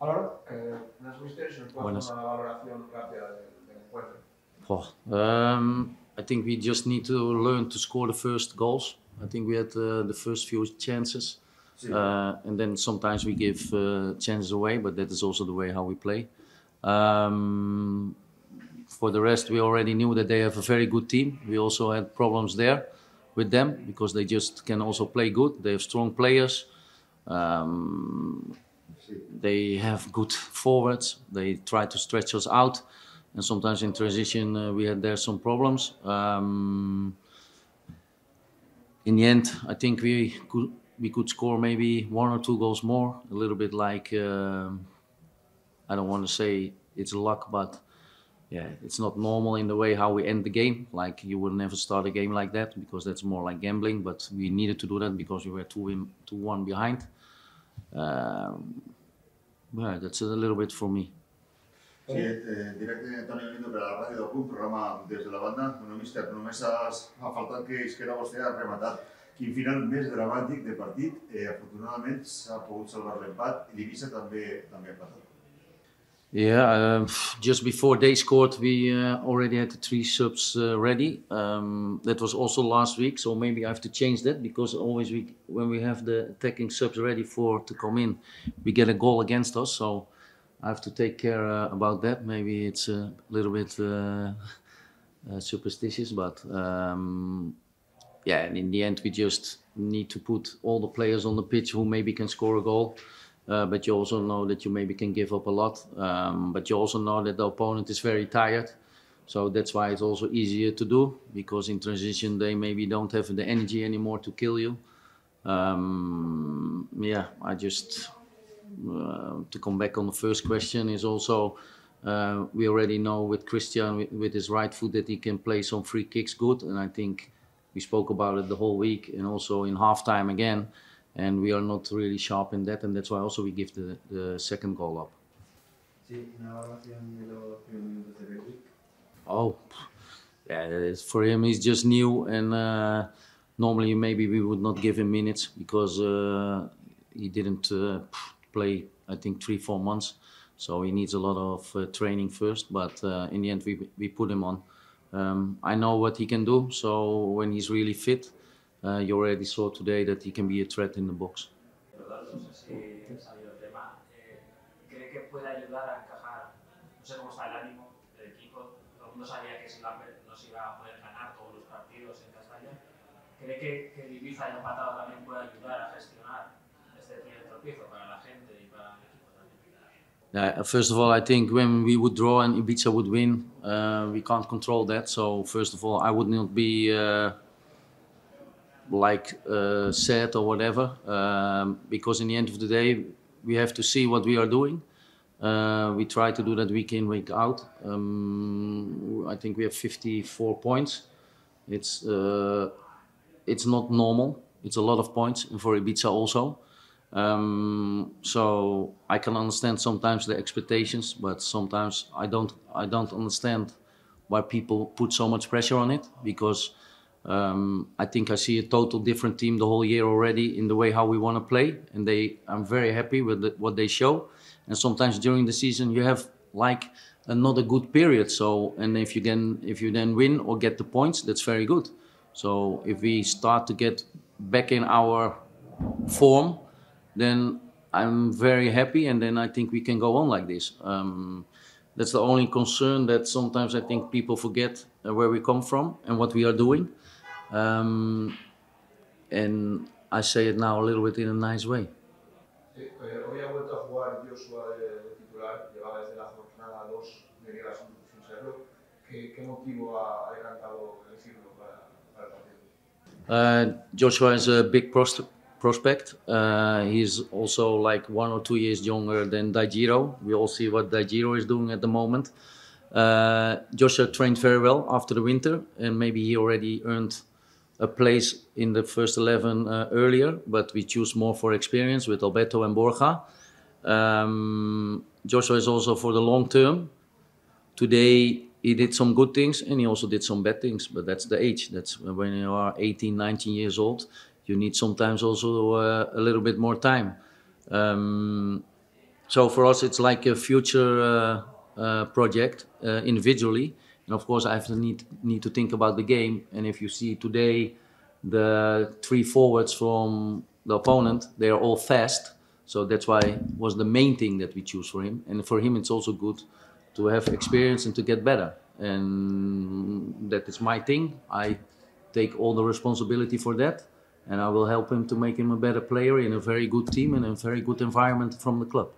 Álvaro, buenas mister, si nos puede hacer una valoración rápida del encuentro. I think we just need to learn to score the first goals. I think we had the first few chances, and then sometimes we give chances away, but that is also the way how we play. For the rest, we already knew that they have a very good team. We also had problems there with them because they just can also play good. They have strong players. They have good forwards. They try to stretch us out, and sometimes in transition we had there some problems. In the end, I think we could score maybe 1 or 2 goals more. A little bit like I don't want to say it's luck, but yeah, it's not normal in the way how we end the game. Like you would never start a game like that because that's more like gambling. But we needed to do that because we were 2-1 behind. Yeah, that's a little bit for me. Sí, directe Toni Olindo per a la ràdio del club, programa des de la banda. Bueno, míster, només ha faltat que isquera vostè ha rematat. Quin final més dramàtic de partit. Afortunadament s'ha pogut salvar l'empat i l'Ibiza també ha empatat. Yeah, just before they scored, we already had the 3 subs ready. That was also last week, so maybe I have to change that because always when we have the attacking subs ready to come in, we get a goal against us. So I have to take care about that. Maybe it's a little bit superstitious, but yeah. And in the end, we just need to put all the players on the pitch who maybe can score a goal. But you also know that you maybe can give up a lot. But you also know that the opponent is very tired. So that's why it's also easier to do, because in transition they maybe don't have the energy anymore to kill you. Yeah, I just, to come back on the first question, is also, we already know with Christian, with his right foot, that he can play some free kicks good. And I think we spoke about it the whole week and also in halftime again. And we are not really sharp in that, and that's why also we give the second goal up. Oh, yeah, for him he's just new, and normally maybe we would not give him minutes because he didn't play, I think, 3-4 months. So he needs a lot of training first, but in the end we put him on. I know what he can do, so when he's really fit, you already saw today that he can be a threat in the box. No sé si salió el tema. ¿Cree que puede ayudar a encajar? No sé cómo está el ánimo del equipo. Todo el mundo sabía que no se iba a poder ganar todos los partidos en Castalla. ¿Cree que el Ibiza y empatado también puede ayudar a gestionar este primer tropiezo para la gente y para el equipo también? First of all, I think when we would draw and Ibiza would win, we can't control that. So first of all, I would not be sad or whatever, because in the end of the day we have to see what we are doing. We try to do that week in, week out. I think we have 54 points. It's not normal. It's a lot of points, and for Ibiza also. So I can understand sometimes the expectations, but sometimes I don't understand why people put so much pressure on it, because I think I see a total different team the whole year already in the way how we want to play, and I'm very happy with what they show. And sometimes during the season you have like another good period. So, and if you then win or get the points, that's very good. So if we start to get back in our form, then I'm very happy, and then I think we can go on like this. That's the only concern, that sometimes I think people forget where we come from and what we are doing. And I say it now a little bit in a nice way. Sí, hoy ha vuelto a jugar Joshua de titular, llevaba desde la jornada 2 de liga sin serlo. ¿Qué motivo ha decantado elegirlo para el partido? Joshua is a big prospect. He's also like 1 or 2 years younger than Daijiro. We all see what Daijiro is doing at the moment. Joshua trained very well after the winter, and maybe he already earned a place in the first 11 earlier, but we choose more for experience with Alberto and Borja. Joshua is also for the long term. Today he did some good things and he also did some bad things, but that's the age. That's when you are 18, 19 years old. You need sometimes also a little bit more time. So for us, it's like a future project individually, and of course, I have to need to think about the game. And if you see today, the 3 forwards from the opponent, they are all fast. So that's why it was the main thing that we choose for him. And for him, it's also good to have experience and to get better. And that is my thing. I take all the responsibility for that, and I will help him to make him a better player in a very good team and a very good environment from the club.